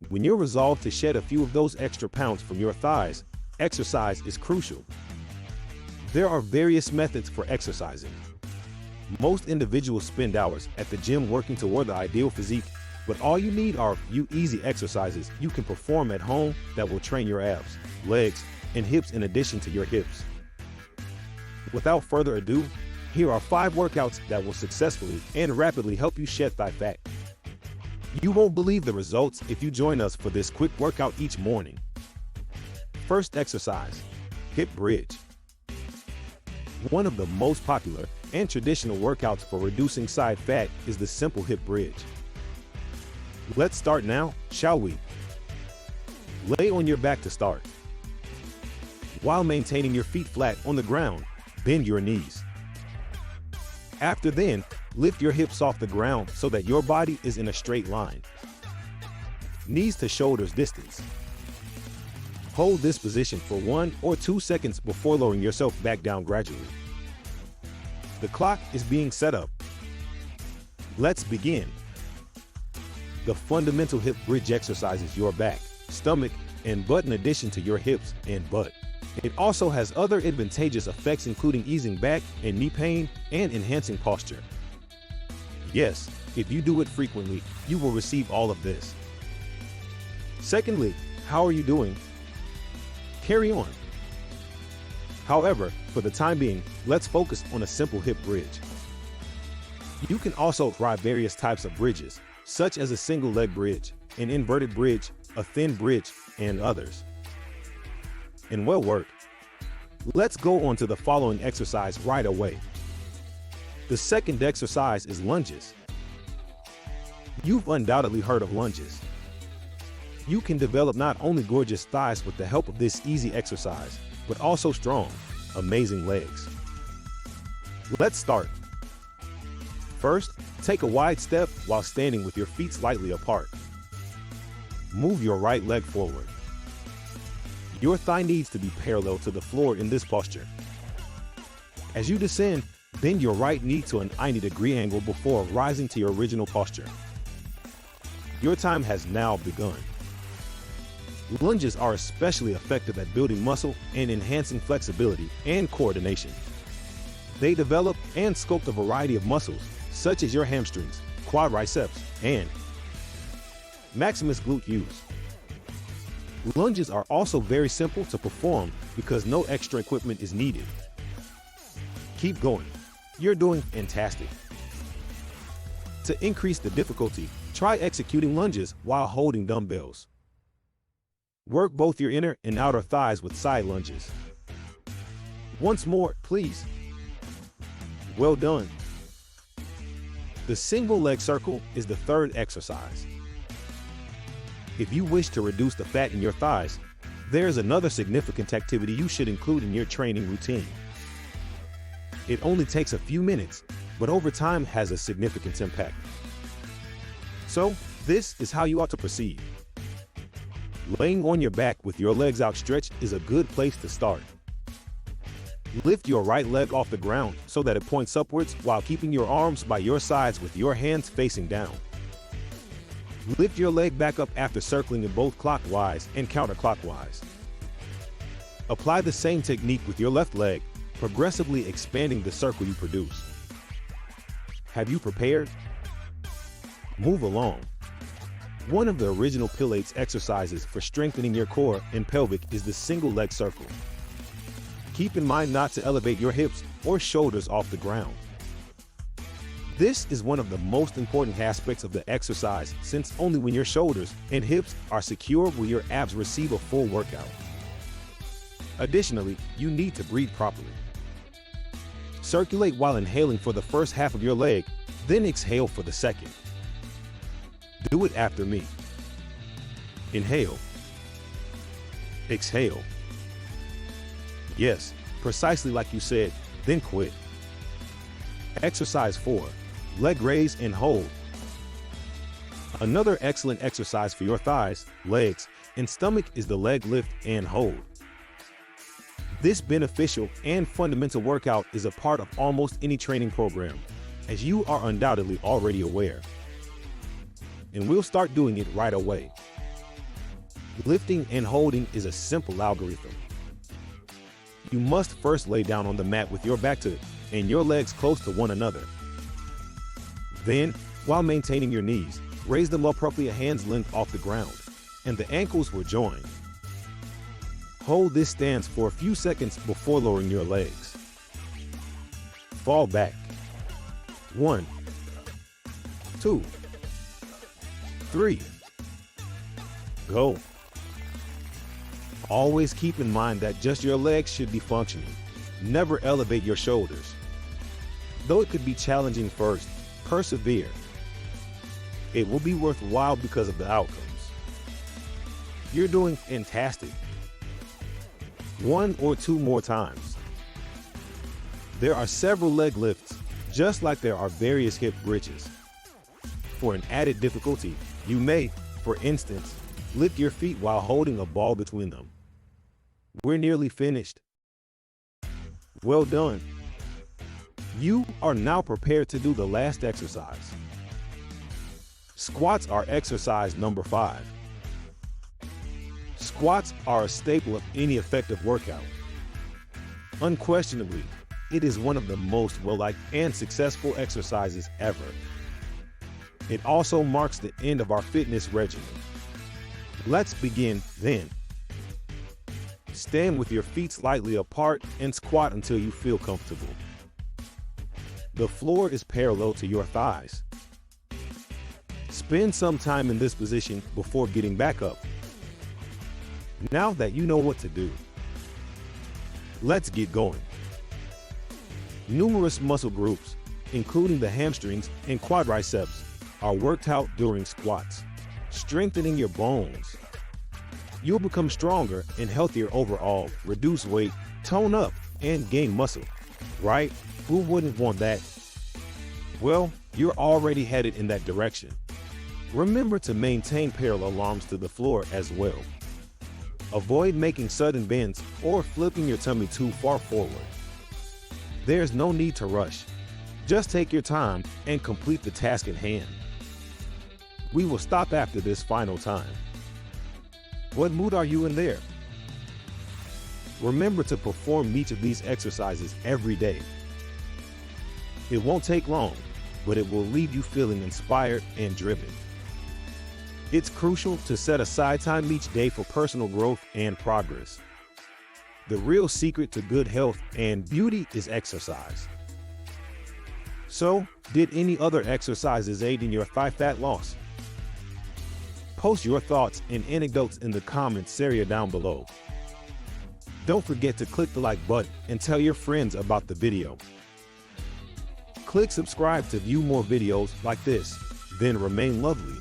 When you're resolved to shed a few of those extra pounds from your thighs, exercise is crucial. There are various methods for exercising. Most individuals spend hours at the gym working toward the ideal physique, but all you need are a few easy exercises you can perform at home that will train your abs, legs, and hips in addition to your hips. Without further ado, here are 5 workouts that will successfully and rapidly help you shed thigh fat. You won't believe the results if you join us for this quick workout each morning. First exercise, hip bridge. One of the most popular and traditional workouts for reducing side fat is the simple hip bridge. Let's start now, shall we? Lay on your back to start. While maintaining your feet flat on the ground, bend your knees. After then, lift your hips off the ground so that your body is in a straight line. Knees to shoulders distance. Hold this position for 1 or 2 seconds before lowering yourself back down gradually. The clock is being set up. Let's begin. The fundamental hip bridge exercises your back, stomach, and butt in addition to your hips and butt. It also has other advantageous effects including easing back and knee pain and enhancing posture. Yes, if you do it frequently, you will receive all of this. Secondly, how are you doing? Carry on. However, for the time being, let's focus on a simple hip bridge. You can also try various types of bridges, such as a single leg bridge, an inverted bridge, a thin bridge, and others. And well worked. Let's go on to the following exercise right away. The second exercise is lunges. You've undoubtedly heard of lunges. You can develop not only gorgeous thighs with the help of this easy exercise, but also strong, amazing legs. Let's start. First, take a wide step while standing with your feet slightly apart. Move your right leg forward. Your thigh needs to be parallel to the floor in this posture. As you descend, bend your right knee to an 90-degree angle before rising to your original posture. Your time has now begun. Lunges are especially effective at building muscle and enhancing flexibility and coordination. They develop and sculpt a variety of muscles, such as your hamstrings, quadriceps, and maximus gluteus. Lunges are also very simple to perform because no extra equipment is needed. Keep going. You're doing fantastic. To increase the difficulty, try executing lunges while holding dumbbells. Work both your inner and outer thighs with side lunges. Once more, please. Well done. The single leg circle is the third exercise. If you wish to reduce the fat in your thighs, there's another significant activity you should include in your training routine. It only takes a few minutes, but over time has a significant impact. So, this is how you ought to proceed. Laying on your back with your legs outstretched is a good place to start. Lift your right leg off the ground so that it points upwards while keeping your arms by your sides with your hands facing down. Lift your leg back up after circling in both clockwise and counterclockwise. Apply the same technique with your left leg, progressively expanding the circle you produce. Have you prepared? Move along. One of the original Pilates exercises for strengthening your core and pelvic is the single leg circle. Keep in mind not to elevate your hips or shoulders off the ground. This is one of the most important aspects of the exercise since only when your shoulders and hips are secure will your abs receive a full workout. Additionally, you need to breathe properly. Circulate while inhaling for the first half of your leg, then exhale for the second. Do it after me. Inhale. Exhale. Yes, precisely like you said, then quit. Exercise 4. Leg raise and hold. Another excellent exercise for your thighs, legs, and stomach is the leg lift and hold. This beneficial and fundamental workout is a part of almost any training program, as you are undoubtedly already aware. And we'll start doing it right away. Lifting and holding is a simple algorithm. You must first lay down on the mat with your back to it and your legs close to one another. Then, while maintaining your knees, raise them up roughly a hand's length off the ground, and the ankles will join. Hold this stance for a few seconds before lowering your legs. Fall back. 1, 2, 3. Go. Always keep in mind that just your legs should be functioning. Never elevate your shoulders. Though it could be challenging first, persevere. It will be worthwhile because of the outcomes. You're doing fantastic. 1 or 2 more times. There are several leg lifts, just like there are various hip bridges. For an added difficulty, you may, for instance, lift your feet while holding a ball between them. We're nearly finished. Well done. You are now prepared to do the last exercise. Squats are exercise number 5. Squats are a staple of any effective workout. Unquestionably, it is one of the most well-liked and successful exercises ever. It also marks the end of our fitness regimen. Let's begin then. Stand with your feet slightly apart and squat until you feel comfortable. The floor is parallel to your thighs. Spend some time in this position before getting back up. Now that you know what to do, let's get going. Numerous muscle groups, including the hamstrings and quadriceps, are worked out during squats, strengthening your bones. You'll become stronger and healthier overall, reduce weight, tone up, and gain muscle. Right? Who wouldn't want that? Well, you're already headed in that direction. Remember to maintain parallel arms to the floor as well. Avoid making sudden bends or flipping your tummy too far forward. There's no need to rush. Just take your time and complete the task at hand. We will stop after this final time. What mood are you in there? Remember to perform each of these exercises every day. It won't take long, but it will leave you feeling inspired and driven. It's crucial to set aside time each day for personal growth and progress. The real secret to good health and beauty is exercise. So, did any other exercises aid in your thigh fat loss? Post your thoughts and anecdotes in the comments area down below. Don't forget to click the like button and tell your friends about the video. Click subscribe to view more videos like this, then remain lovely.